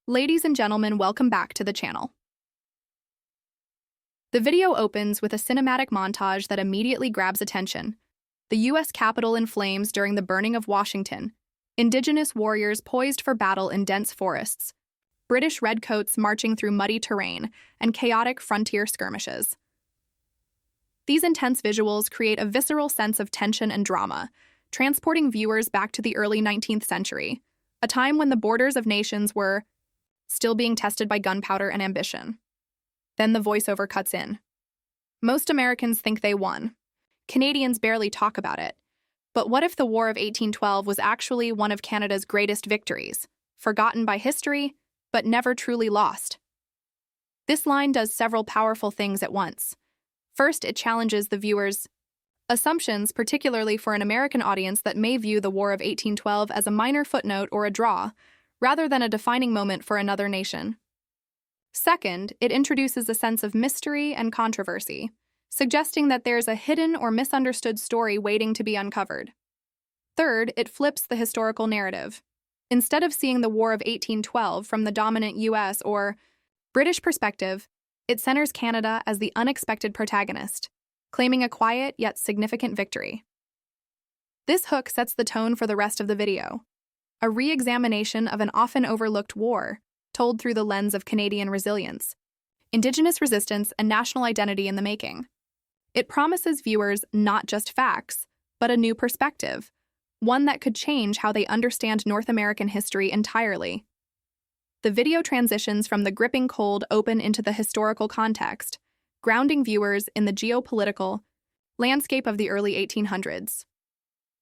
Ladies and gentlemen, welcome back to the channel. The video opens with a cinematic montage that immediately grabs attention. The U.S. Capitol in flames during the burning of Washington, indigenous warriors poised for battle in dense forests, British redcoats marching through muddy terrain, and chaotic frontier skirmishes. These intense visuals create a visceral sense of tension and drama, transporting viewers back to the early 19th century, a time when the borders of nations were still being tested by gunpowder and ambition. Then the voiceover cuts in. Most Americans think they won. Canadians barely talk about it. But what if the War of 1812 was actually one of Canada's greatest victories, forgotten by history, but never truly lost? This line does several powerful things at once. First, it challenges the viewer's assumptions, particularly for an American audience that may view the War of 1812 as a minor footnote or a draw, rather than a defining moment for another nation. Second, it introduces a sense of mystery and controversy, suggesting that there's a hidden or misunderstood story waiting to be uncovered. Third, it flips the historical narrative. Instead of seeing the War of 1812 from the dominant U.S. or British perspective, it centers Canada as the unexpected protagonist, claiming a quiet yet significant victory. This hook sets the tone for the rest of the video, a re-examination of an often overlooked war, told through the lens of Canadian resilience, Indigenous resistance, and national identity in the making. It promises viewers not just facts, but a new perspective, one that could change how they understand North American history entirely. The video transitions from the gripping cold open into the historical context, grounding viewers in the geopolitical landscape of the early 1800s.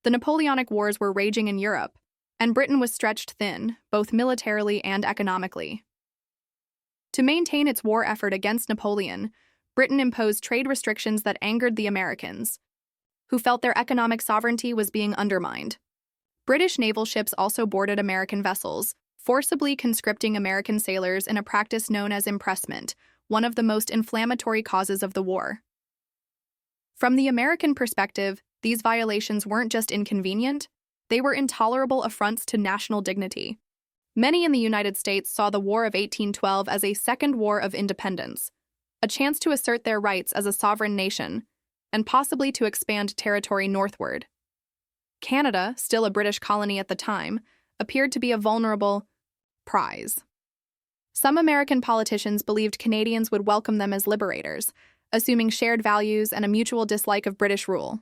The Napoleonic Wars were raging in Europe, and Britain was stretched thin, both militarily and economically. To maintain its war effort against Napoleon, Britain imposed trade restrictions that angered the Americans, who felt their economic sovereignty was being undermined. British naval ships also boarded American vessels, forcibly conscripting American sailors in a practice known as impressment, one of the most inflammatory causes of the war. From the American perspective, these violations weren't just inconvenient, they were intolerable affronts to national dignity. Many in the United States saw the War of 1812 as a second war of independence, a chance to assert their rights as a sovereign nation, and possibly to expand territory northward. Canada, still a British colony at the time, appeared to be a vulnerable prize. Some American politicians believed Canadians would welcome them as liberators, assuming shared values and a mutual dislike of British rule.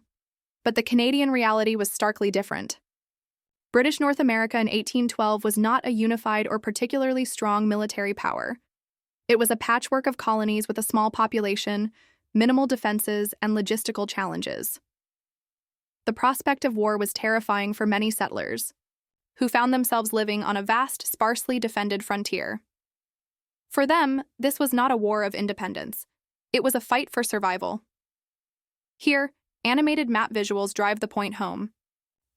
But the Canadian reality was starkly different. British North America in 1812 was not a unified or particularly strong military power. It was a patchwork of colonies with a small population, minimal defenses, and logistical challenges. The prospect of war was terrifying for many settlers, who found themselves living on a vast, sparsely defended frontier. For them, this was not a war of independence. It was a fight for survival. Here, animated map visuals drive the point home.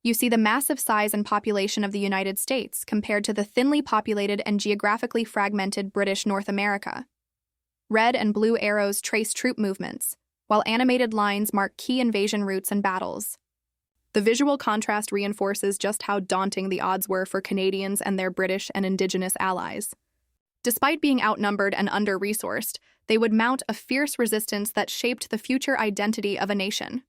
You see the massive size and population of the United States compared to the thinly populated and geographically fragmented British North America. Red and blue arrows trace troop movements, while animated lines mark key invasion routes and battles. The visual contrast reinforces just how daunting the odds were for Canadians and their British and Indigenous allies. Despite being outnumbered and under-resourced, they would mount a fierce resistance that shaped the future identity of a nation.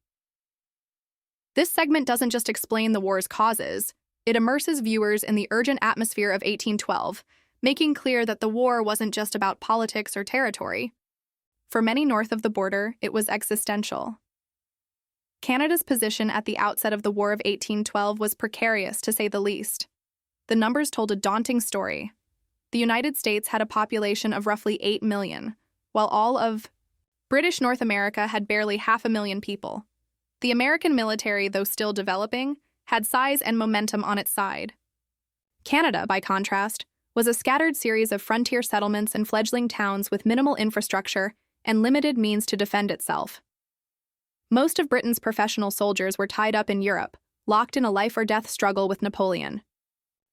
This segment doesn't just explain the war's causes, it immerses viewers in the urgent atmosphere of 1812, making clear that the war wasn't just about politics or territory. For many north of the border, it was existential. Canada's position at the outset of the War of 1812 was precarious, to say the least. The numbers told a daunting story. The United States had a population of roughly 8 million, while all of British North America had barely 500,000 people. The American military, though still developing, had size and momentum on its side. Canada, by contrast, was a scattered series of frontier settlements and fledgling towns with minimal infrastructure and limited means to defend itself. Most of Britain's professional soldiers were tied up in Europe, locked in a life-or-death struggle with Napoleon.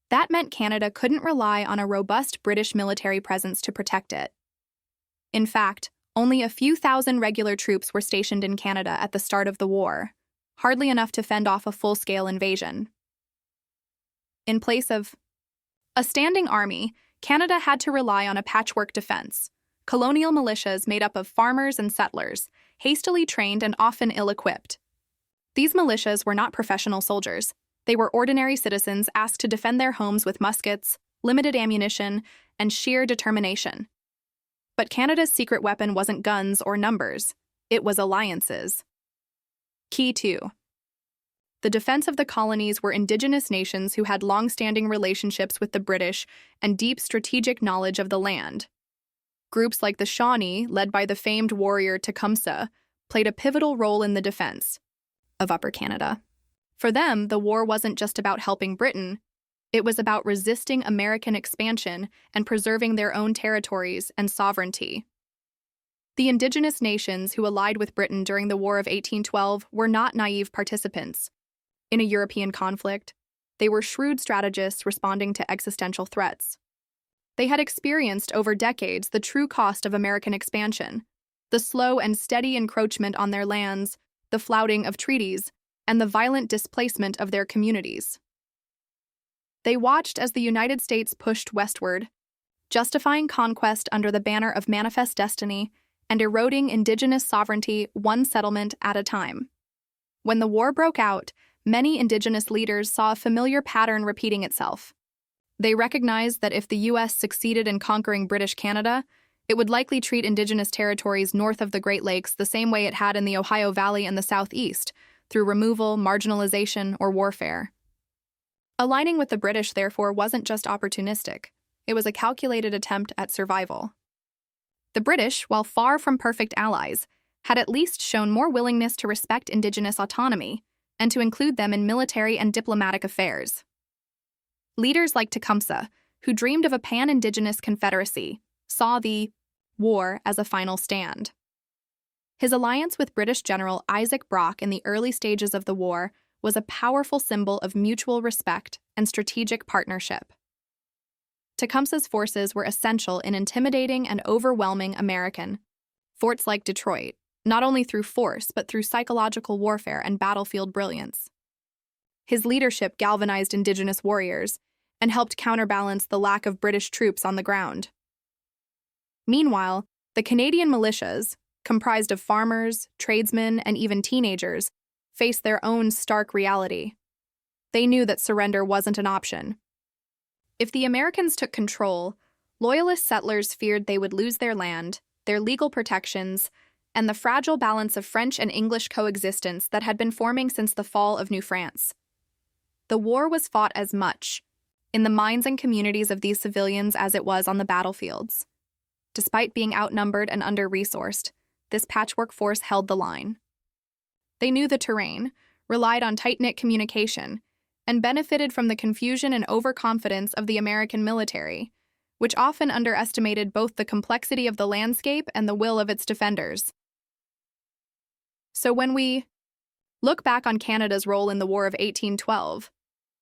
That meant Canada couldn't rely on a robust British military presence to protect it. In fact, only a few thousand regular troops were stationed in Canada at the start of the war, hardly enough to fend off a full-scale invasion. In place of a standing army, Canada had to rely on a patchwork defense. Colonial militias made up of farmers and settlers, hastily trained and often ill-equipped. These militias were not professional soldiers. They were ordinary citizens asked to defend their homes with muskets, limited ammunition, and sheer determination. But Canada's secret weapon wasn't guns or numbers. It was alliances. Key 2. The defense of the colonies were Indigenous nations who had long-standing relationships with the British and deep strategic knowledge of the land. Groups like the Shawnee, led by the famed warrior Tecumseh, played a pivotal role in the defense of Upper Canada. For them, the war wasn't just about helping Britain, it was about resisting American expansion and preserving their own territories and sovereignty. The Indigenous nations who allied with Britain during the War of 1812 were not naive participants in a European conflict. They were shrewd strategists responding to existential threats. They had experienced over decades the true cost of American expansion, the slow and steady encroachment on their lands, the flouting of treaties, and the violent displacement of their communities. They watched as the United States pushed westward, justifying conquest under the banner of manifest destiny and eroding Indigenous sovereignty one settlement at a time. When the war broke out, many Indigenous leaders saw a familiar pattern repeating itself. They recognized that if the U.S. succeeded in conquering British Canada, it would likely treat Indigenous territories north of the Great Lakes the same way it had in the Ohio Valley and the Southeast, through removal, marginalization, or warfare. Aligning with the British, therefore, wasn't just opportunistic. It was a calculated attempt at survival. The British, while far from perfect allies, had at least shown more willingness to respect Indigenous autonomy and to include them in military and diplomatic affairs. Leaders like Tecumseh, who dreamed of a pan-Indigenous confederacy, saw the war as a final stand. His alliance with British General Isaac Brock in the early stages of the war was a powerful symbol of mutual respect and strategic partnership. Tecumseh's forces were essential in intimidating and overwhelming American forts like Detroit, not only through force but through psychological warfare and battlefield brilliance. His leadership galvanized Indigenous warriors and helped counterbalance the lack of British troops on the ground. Meanwhile, the Canadian militias, comprised of farmers, tradesmen, and even teenagers, faced their own stark reality. They knew that surrender wasn't an option. If the Americans took control, Loyalist settlers feared they would lose their land, their legal protections, and the fragile balance of French and English coexistence that had been forming since the fall of New France. The war was fought as much in the minds and communities of these civilians as it was on the battlefields. Despite being outnumbered and under-resourced, this patchwork force held the line. They knew the terrain, relied on tight-knit communication, and benefited from the confusion and overconfidence of the American military, which often underestimated both the complexity of the landscape and the will of its defenders. So when we look back on Canada's role in the War of 1812,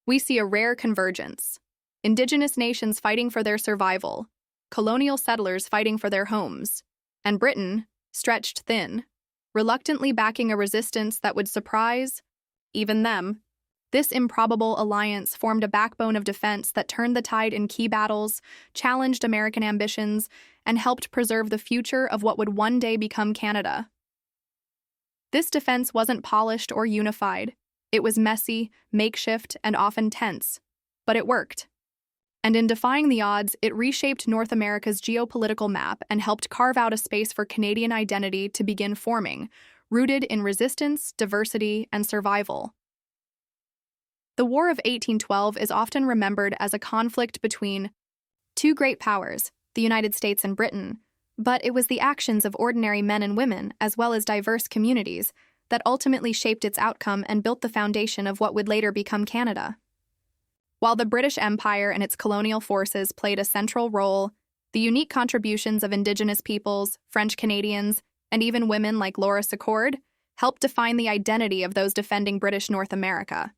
we see a rare convergence. Indigenous nations fighting for their survival, colonial settlers fighting for their homes, and Britain, stretched thin, reluctantly backing a resistance that would surprise even them. This improbable alliance formed a backbone of defense that turned the tide in key battles, challenged American ambitions, and helped preserve the future of what would one day become Canada. This defense wasn't polished or unified. It was messy, makeshift, and often tense, but it worked. And in defying the odds, it reshaped North America's geopolitical map and helped carve out a space for Canadian identity to begin forming, rooted in resistance, diversity, and survival. The War of 1812 is often remembered as a conflict between two great powers, the United States and Britain, but it was the actions of ordinary men and women, as well as diverse communities, that ultimately shaped its outcome and built the foundation of what would later become Canada. While the British Empire and its colonial forces played a central role, the unique contributions of Indigenous peoples, French Canadians, and even women like Laura Secord helped define the identity of those defending British North America.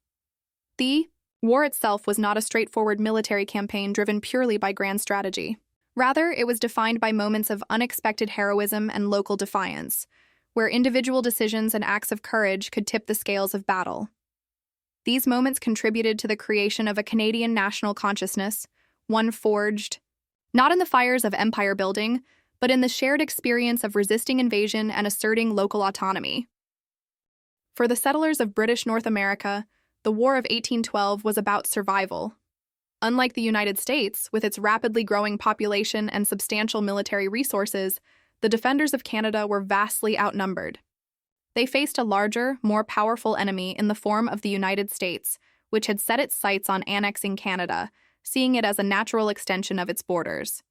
The war itself was not a straightforward military campaign driven purely by grand strategy. Rather, it was defined by moments of unexpected heroism and local defiance, where individual decisions and acts of courage could tip the scales of battle. These moments contributed to the creation of a Canadian national consciousness, one forged Not in the fires of empire building, but in the shared experience of resisting invasion and asserting local autonomy. For the settlers of British North America, the War of 1812 was about survival. Unlike the United States, with its rapidly growing population and substantial military resources, the defenders of Canada were vastly outnumbered. They faced a larger, more powerful enemy in the form of the United States, which had set its sights on annexing Canada, seeing it as a natural extension of its borders.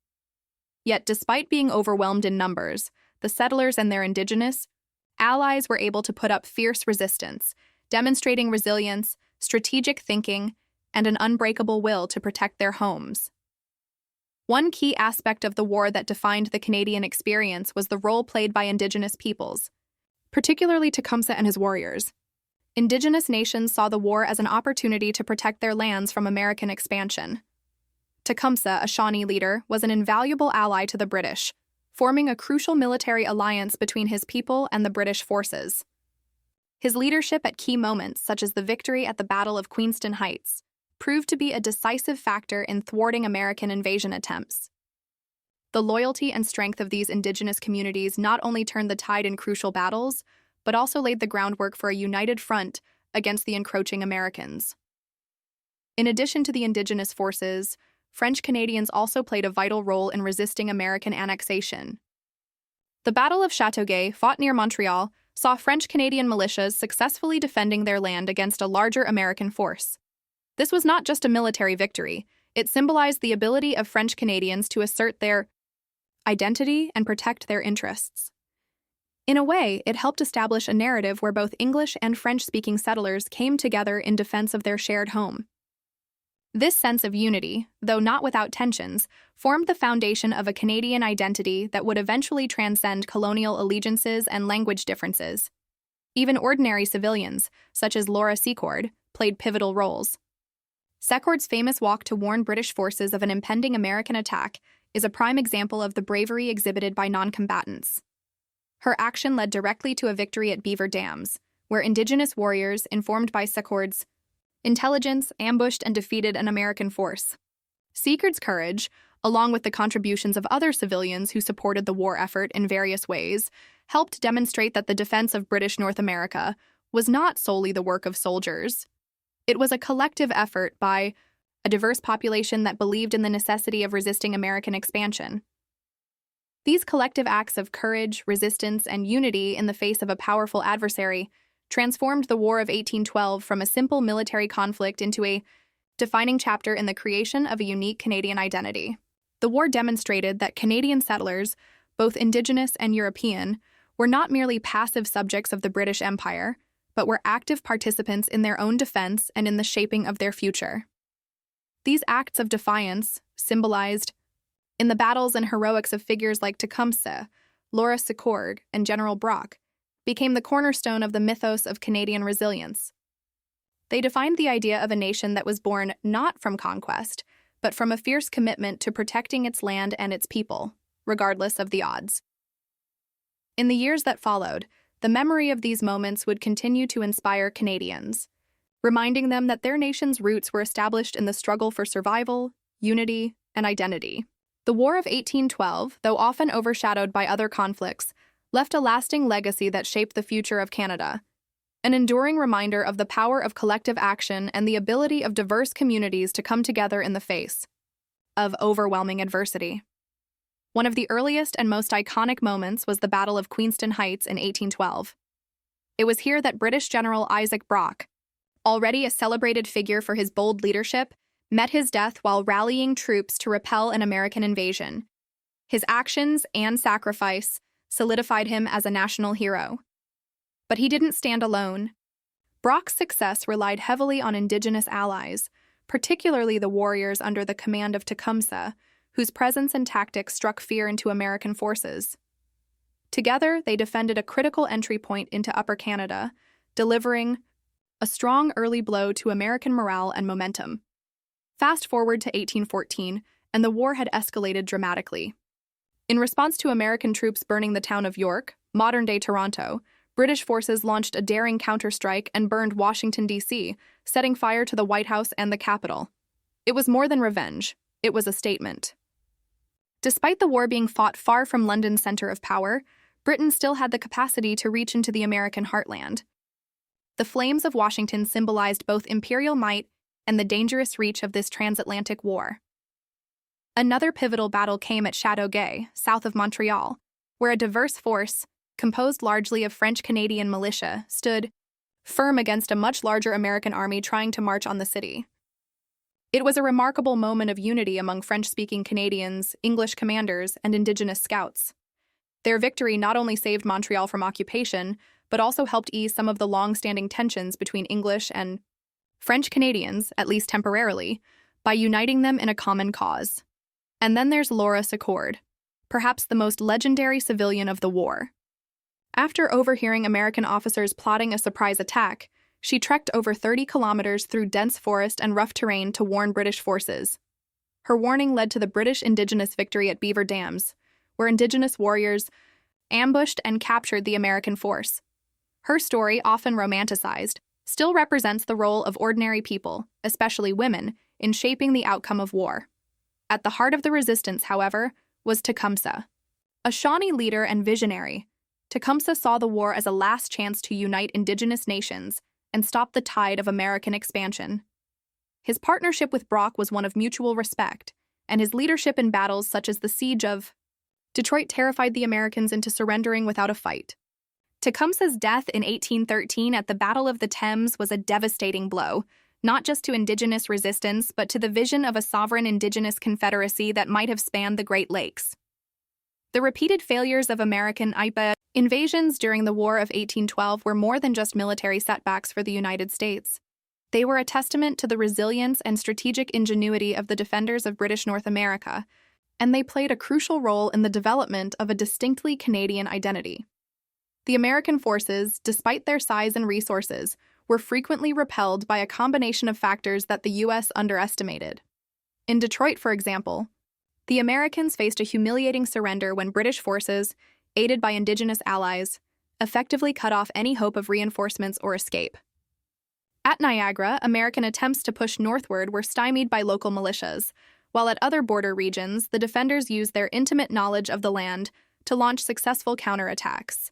Yet, despite being overwhelmed in numbers, the settlers and their indigenous allies were able to put up fierce resistance, demonstrating resilience, strategic thinking, and an unbreakable will to protect their homes. One key aspect of the war that defined the Canadian experience was the role played by Indigenous peoples, particularly Tecumseh and his warriors. Indigenous nations saw the war as an opportunity to protect their lands from American expansion. Tecumseh, a Shawnee leader, was an invaluable ally to the British, forming a crucial military alliance between his people and the British forces. His leadership at key moments, such as the victory at the Battle of Queenston Heights, proved to be a decisive factor in thwarting American invasion attempts. The loyalty and strength of these Indigenous communities not only turned the tide in crucial battles, but also laid the groundwork for a united front against the encroaching Americans. In addition to the Indigenous forces, French Canadians also played a vital role in resisting American annexation. The Battle of Châteauguay, fought near Montreal, saw French-Canadian militias successfully defending their land against a larger American force. This was not just a military victory, it symbolized the ability of French Canadians to assert their identity and protect their interests. In a way, it helped establish a narrative where both English and French-speaking settlers came together in defense of their shared home. This sense of unity, though not without tensions, formed the foundation of a Canadian identity that would eventually transcend colonial allegiances and language differences. Even ordinary civilians, such as Laura Secord, played pivotal roles. Secord's famous walk to warn British forces of an impending American attack is a prime example of the bravery exhibited by non-combatants. Her action led directly to a victory at Beaver Dams, where Indigenous warriors, informed by Secord's intelligence, ambushed and defeated an American force. Secord's courage, along with the contributions of other civilians who supported the war effort in various ways, helped demonstrate that the defense of British North America was not solely the work of soldiers. It was a collective effort by a diverse population that believed in the necessity of resisting American expansion. These collective acts of courage, resistance, and unity in the face of a powerful adversary transformed the War of 1812 from a simple military conflict into a defining chapter in the creation of a unique Canadian identity. The war demonstrated that Canadian settlers, both Indigenous and European, were not merely passive subjects of the British Empire, but were active participants in their own defense and in the shaping of their future. These acts of defiance, symbolized in the battles and heroics of figures like Tecumseh, Laura Secord, and General Brock, became the cornerstone of the mythos of Canadian resilience. They defined the idea of a nation that was born not from conquest, but from a fierce commitment to protecting its land and its people, regardless of the odds. In the years that followed, the memory of these moments would continue to inspire Canadians, reminding them that their nation's roots were established in the struggle for survival, unity, and identity. The War of 1812, though often overshadowed by other conflicts, left a lasting legacy that shaped the future of Canada, an enduring reminder of the power of collective action and the ability of diverse communities to come together in the face of overwhelming adversity. One of the earliest and most iconic moments was the Battle of Queenston Heights in 1812. It was here that British General Isaac Brock, already a celebrated figure for his bold leadership, met his death while rallying troops to repel an American invasion. His actions and sacrifice solidified him as a national hero. But he didn't stand alone. Brock's success relied heavily on Indigenous allies, particularly the warriors under the command of Tecumseh, whose presence and tactics struck fear into American forces. Together, they defended a critical entry point into Upper Canada, delivering a strong early blow to American morale and momentum. Fast forward to 1814, and the war had escalated dramatically. In response to American troops burning the town of York, modern-day Toronto, British forces launched a daring counterstrike and burned Washington, D.C., setting fire to the White House and the Capitol. It was more than revenge. It was a statement. Despite the war being fought far from London's center of power, Britain still had the capacity to reach into the American heartland. The flames of Washington symbolized both imperial might and the dangerous reach of this transatlantic war. Another pivotal battle came at Châteauguay, south of Montreal, where a diverse force, composed largely of French-Canadian militia, stood firm against a much larger American army trying to march on the city. It was a remarkable moment of unity among French-speaking Canadians, English commanders, and Indigenous scouts. Their victory not only saved Montreal from occupation, but also helped ease some of the long-standing tensions between English and French Canadians, at least temporarily, by uniting them in a common cause. And then there's Laura Secord, perhaps the most legendary civilian of the war. After overhearing American officers plotting a surprise attack, she trekked over 30 kilometers through dense forest and rough terrain to warn British forces. Her warning led to the British Indigenous victory at Beaver Dams, where Indigenous warriors ambushed and captured the American force. Her story, often romanticized, still represents the role of ordinary people, especially women, in shaping the outcome of war. At the heart of the resistance, however, was Tecumseh. A Shawnee leader and visionary, Tecumseh saw the war as a last chance to unite Indigenous nations and stop the tide of American expansion. His partnership with Brock was one of mutual respect, and his leadership in battles such as the Siege of Detroit terrified the Americans into surrendering without a fight. Tecumseh's death in 1813 at the Battle of the Thames was a devastating blow, not just to Indigenous resistance, but to the vision of a sovereign Indigenous confederacy that might have spanned the Great Lakes. The repeated failures of American invasions during the War of 1812 were more than just military setbacks for the United States. They were a testament to the resilience and strategic ingenuity of the defenders of British North America, and they played a crucial role in the development of a distinctly Canadian identity. The American forces, despite their size and resources, were frequently repelled by a combination of factors that the U.S. underestimated. In Detroit, for example, the Americans faced a humiliating surrender when British forces, aided by Indigenous allies, effectively cut off any hope of reinforcements or escape. At Niagara, American attempts to push northward were stymied by local militias, while at other border regions, the defenders used their intimate knowledge of the land to launch successful counterattacks.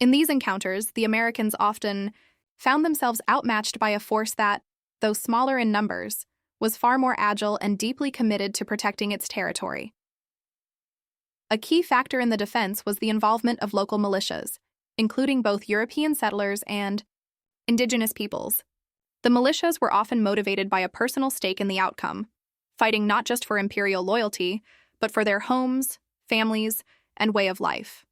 In these encounters, the Americans often found themselves outmatched by a force that, though smaller in numbers, was far more agile and deeply committed to protecting its territory. A key factor in the defense was the involvement of local militias, including both European settlers and Indigenous peoples. The militias were often motivated by a personal stake in the outcome, fighting not just for imperial loyalty, but for their homes, families, and way of life.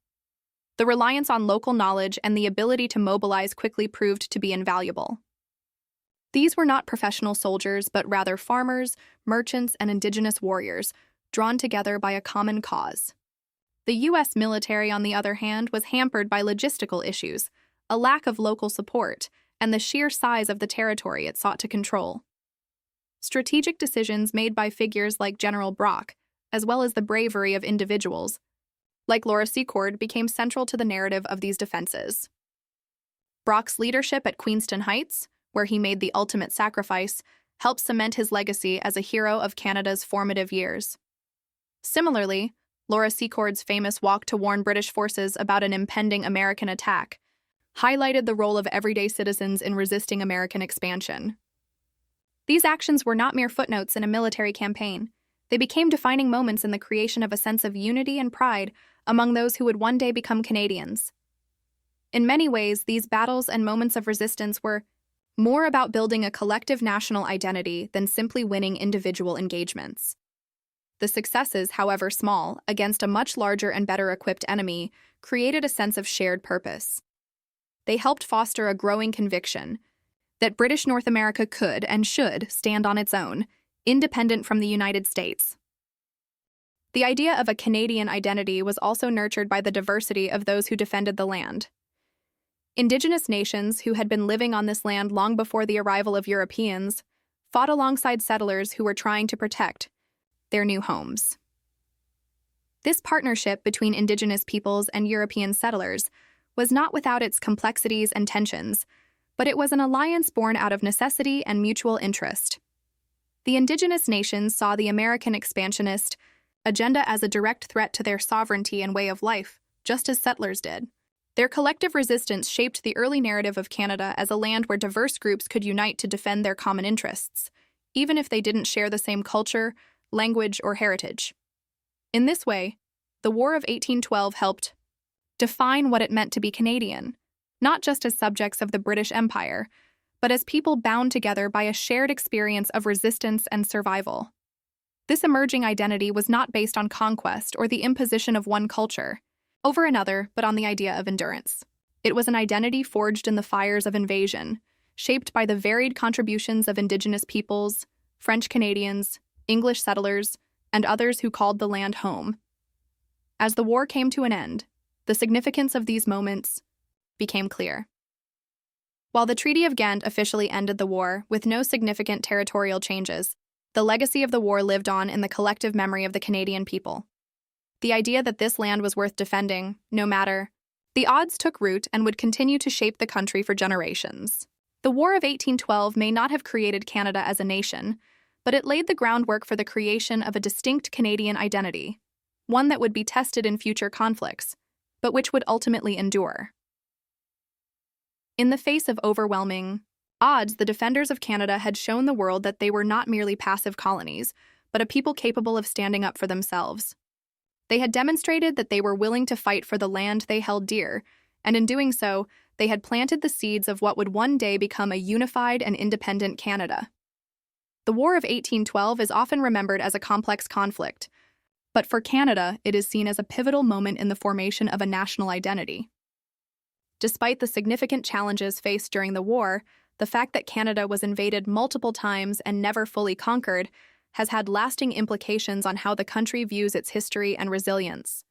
The reliance on local knowledge and the ability to mobilize quickly proved to be invaluable. These were not professional soldiers, but rather farmers, merchants, and Indigenous warriors, drawn together by a common cause. The U.S. military, on the other hand, was hampered by logistical issues, a lack of local support, and the sheer size of the territory it sought to control. Strategic decisions made by figures like General Brock, as well as the bravery of individuals, like Laura Secord, became central to the narrative of these defenses. Brock's leadership at Queenston Heights, where he made the ultimate sacrifice, helped cement his legacy as a hero of Canada's formative years. Similarly, Laura Secord's famous walk to warn British forces about an impending American attack highlighted the role of everyday citizens in resisting American expansion. These actions were not mere footnotes in a military campaign. They became defining moments in the creation of a sense of unity and pride among those who would one day become Canadians. In many ways, these battles and moments of resistance were more about building a collective national identity than simply winning individual engagements. The successes, however small, against a much larger and better equipped enemy, created a sense of shared purpose. They helped foster a growing conviction that British North America could and should stand on its own, independent from the United States. The idea of a Canadian identity was also nurtured by the diversity of those who defended the land. Indigenous nations who had been living on this land long before the arrival of Europeans fought alongside settlers who were trying to protect their new homes. This partnership between Indigenous peoples and European settlers was not without its complexities and tensions, but it was an alliance born out of necessity and mutual interest. The Indigenous nations saw the American expansionist agenda as a direct threat to their sovereignty and way of life, just as settlers did. Their collective resistance shaped the early narrative of Canada as a land where diverse groups could unite to defend their common interests, even if they didn't share the same culture, language, or heritage. In this way, the War of 1812 helped define what it meant to be Canadian, not just as subjects of the British Empire, but as people bound together by a shared experience of resistance and survival. This emerging identity was not based on conquest or the imposition of one culture over another, but on the idea of endurance. It was an identity forged in the fires of invasion, shaped by the varied contributions of Indigenous peoples, French Canadians, English settlers, and others who called the land home. As the war came to an end, the significance of these moments became clear. While the Treaty of Ghent officially ended the war with no significant territorial changes, the legacy of the war lived on in the collective memory of the Canadian people. The idea that this land was worth defending, no matter the odds, took root and would continue to shape the country for generations. The War of 1812 may not have created Canada as a nation, but it laid the groundwork for the creation of a distinct Canadian identity, one that would be tested in future conflicts, but which would ultimately endure. In the face of overwhelming odds, the defenders of Canada had shown the world that they were not merely passive colonies, but a people capable of standing up for themselves. They had demonstrated that they were willing to fight for the land they held dear, and in doing so, they had planted the seeds of what would one day become a unified and independent Canada. The War of 1812 is often remembered as a complex conflict, but for Canada, it is seen as a pivotal moment in the formation of a national identity. Despite the significant challenges faced during the war, the fact that Canada was invaded multiple times and never fully conquered has had lasting implications on how the country views its history and resilience.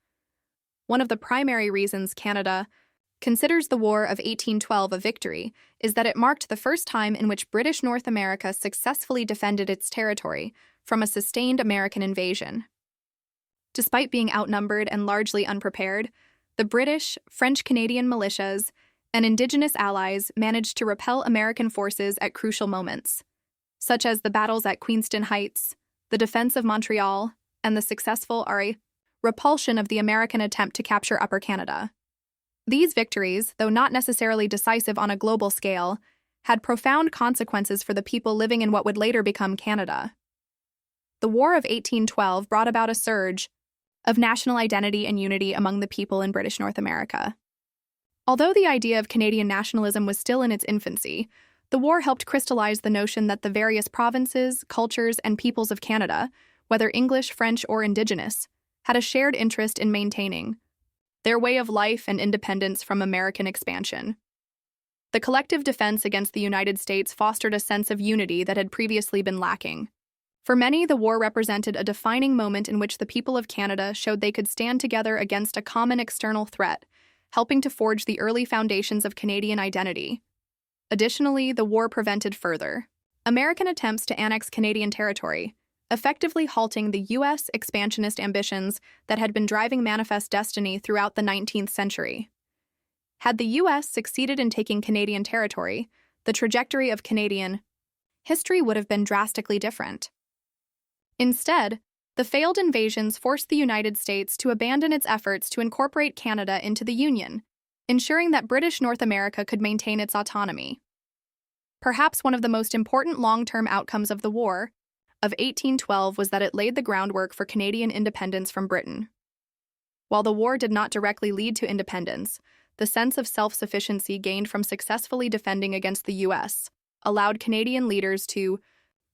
One of the primary reasons Canada considers the War of 1812 a victory is that it marked the first time in which British North America successfully defended its territory from a sustained American invasion. Despite being outnumbered and largely unprepared, the British, French-Canadian militias, and Indigenous allies managed to repel American forces at crucial moments, such as the battles at Queenston Heights, the defense of Montreal, and the successful repulsion of the American attempt to capture Upper Canada. These victories, though not necessarily decisive on a global scale, had profound consequences for the people living in what would later become Canada. The War of 1812 brought about a surge of national identity and unity among the people in British North America. Although the idea of Canadian nationalism was still in its infancy, the war helped crystallize the notion that the various provinces, cultures, and peoples of Canada, whether English, French, or Indigenous, had a shared interest in maintaining their way of life and independence from American expansion. The collective defense against the United States fostered a sense of unity that had previously been lacking. For many, the war represented a defining moment in which the people of Canada showed they could stand together against a common external threat, helping to forge the early foundations of Canadian identity. Additionally, the war prevented further American attempts to annex Canadian territory, effectively halting the U.S. expansionist ambitions that had been driving manifest destiny throughout the 19th century. Had the U.S. succeeded in taking Canadian territory, the trajectory of Canadian history would have been drastically different. Instead, the failed invasions forced the United States to abandon its efforts to incorporate Canada into the Union, ensuring that British North America could maintain its autonomy. Perhaps one of the most important long-term outcomes of the War of 1812 was that it laid the groundwork for Canadian independence from Britain. While the war did not directly lead to independence, the sense of self-sufficiency gained from successfully defending against the U.S. allowed Canadian leaders to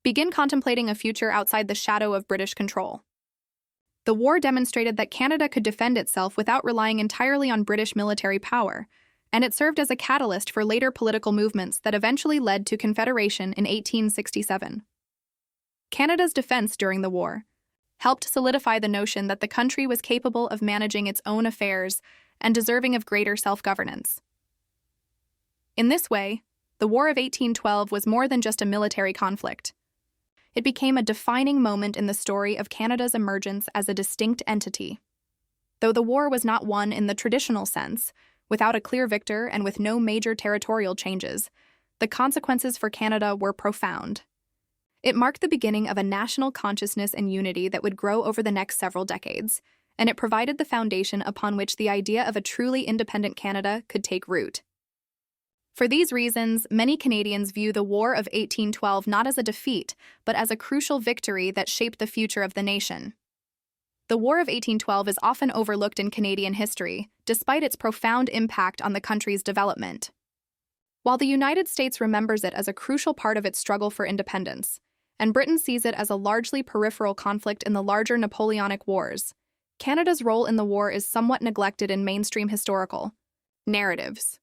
begin contemplating a future outside the shadow of British control. The war demonstrated that Canada could defend itself without relying entirely on British military power, and it served as a catalyst for later political movements that eventually led to Confederation in 1867. Canada's defense during the war helped solidify the notion that the country was capable of managing its own affairs and deserving of greater self-governance. In this way, the War of 1812 was more than just a military conflict. It became a defining moment in the story of Canada's emergence as a distinct entity. Though the war was not won in the traditional sense, without a clear victor and with no major territorial changes, the consequences for Canada were profound. It marked the beginning of a national consciousness and unity that would grow over the next several decades, and it provided the foundation upon which the idea of a truly independent Canada could take root. For these reasons, many Canadians view the War of 1812 not as a defeat, but as a crucial victory that shaped the future of the nation. The War of 1812 is often overlooked in Canadian history, despite its profound impact on the country's development. While the United States remembers it as a crucial part of its struggle for independence, and Britain sees it as a largely peripheral conflict in the larger Napoleonic Wars, Canada's role in the war is somewhat neglected in mainstream historical narratives.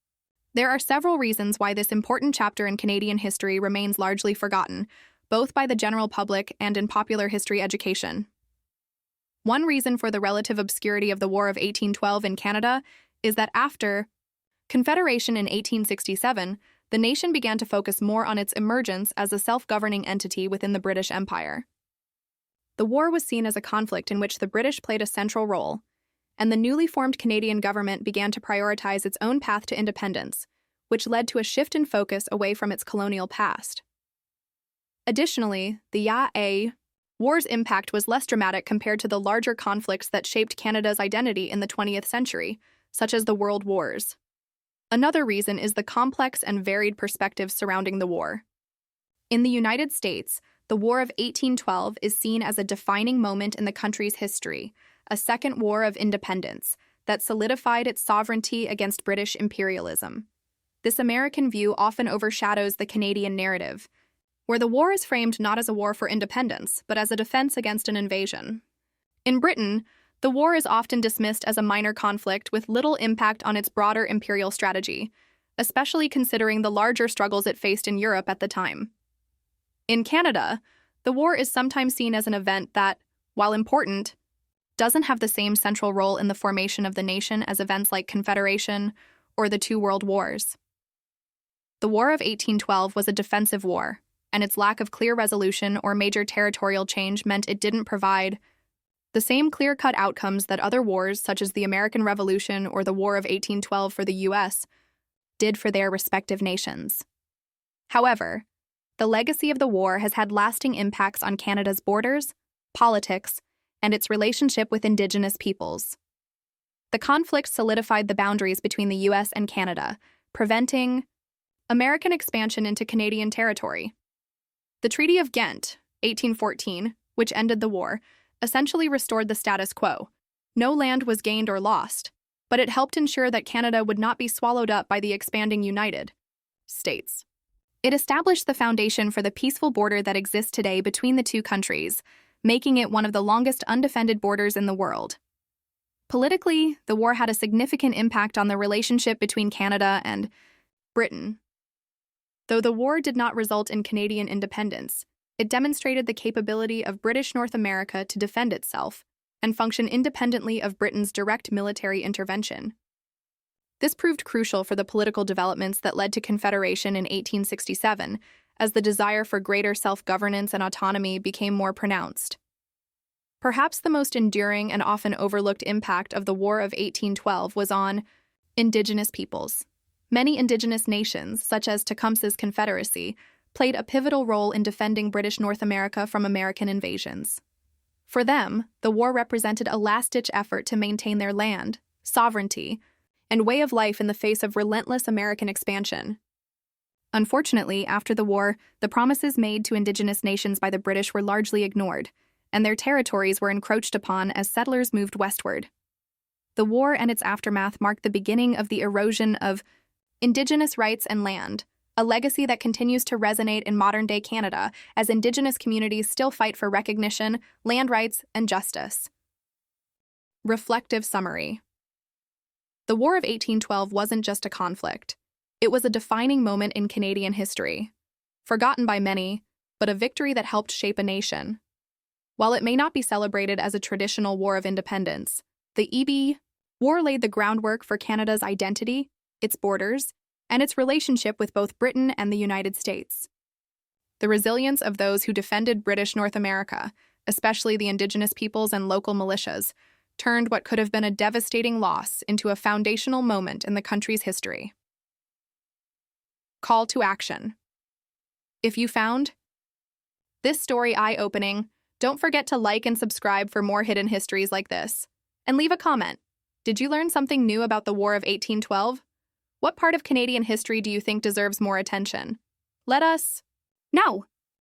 There are several reasons why this important chapter in Canadian history remains largely forgotten, both by the general public and in popular history education. One reason for the relative obscurity of the War of 1812 in Canada is that after Confederation in 1867, the nation began to focus more on its emergence as a self-governing entity within the British Empire. The war was seen as a conflict in which the British played a central role, and the newly formed Canadian government began to prioritize its own path to independence, which led to a shift in focus away from its colonial past. Additionally, the War's impact was less dramatic compared to the larger conflicts that shaped Canada's identity in the 20th century, such as the World Wars. Another reason is the complex and varied perspectives surrounding the war. In the United States, the War of 1812 is seen as a defining moment in the country's history, a second war of independence that solidified its sovereignty against British imperialism. This American view often overshadows the Canadian narrative, where the war is framed not as a war for independence, but as a defense against an invasion. In Britain, the war is often dismissed as a minor conflict with little impact on its broader imperial strategy, especially considering the larger struggles it faced in Europe at the time. In Canada, the war is sometimes seen as an event that, while important, doesn't have the same central role in the formation of the nation as events like Confederation or the two World Wars. The War of 1812 was a defensive war, and its lack of clear resolution or major territorial change meant it didn't provide the same clear-cut outcomes that other wars, such as the American Revolution or the War of 1812 for the U.S., did for their respective nations. However, the legacy of the war has had lasting impacts on Canada's borders, politics, and its relationship with Indigenous peoples. The conflict solidified the boundaries between the U.S. and Canada, preventing American expansion into Canadian territory. The Treaty of Ghent, 1814, which ended the war, essentially restored the status quo. No land was gained or lost, but it helped ensure that Canada would not be swallowed up by the expanding United States. It established the foundation for the peaceful border that exists today between the two countries, making it one of the longest undefended borders in the world. Politically, the war had a significant impact on the relationship between Canada and Britain. Though the war did not result in Canadian independence, it demonstrated the capability of British North America to defend itself and function independently of Britain's direct military intervention. This proved crucial for the political developments that led to Confederation in 1867, as the desire for greater self-governance and autonomy became more pronounced. Perhaps the most enduring and often overlooked impact of the War of 1812 was on Indigenous peoples. Many Indigenous nations, such as Tecumseh's Confederacy, played a pivotal role in defending British North America from American invasions. For them, the war represented a last-ditch effort to maintain their land, sovereignty, and way of life in the face of relentless American expansion. Unfortunately, after the war, the promises made to Indigenous nations by the British were largely ignored, and their territories were encroached upon as settlers moved westward. The war and its aftermath marked the beginning of the erosion of Indigenous rights and land, a legacy that continues to resonate in modern-day Canada as Indigenous communities still fight for recognition, land rights, and justice. Reflective summary. The War of 1812 wasn't just a conflict. It was a defining moment in Canadian history, forgotten by many, but a victory that helped shape a nation. While it may not be celebrated as a traditional war of independence, the War laid the groundwork for Canada's identity, its borders, and its relationship with both Britain and the United States. The resilience of those who defended British North America, especially the Indigenous peoples and local militias, turned what could have been a devastating loss into a foundational moment in the country's history. Call to action. If you found This story eye-opening. Don't forget to like and subscribe for more hidden histories like this. And leave a comment. Did you learn something new about the War of 1812? What part of Canadian history do you think deserves more attention? Let us know.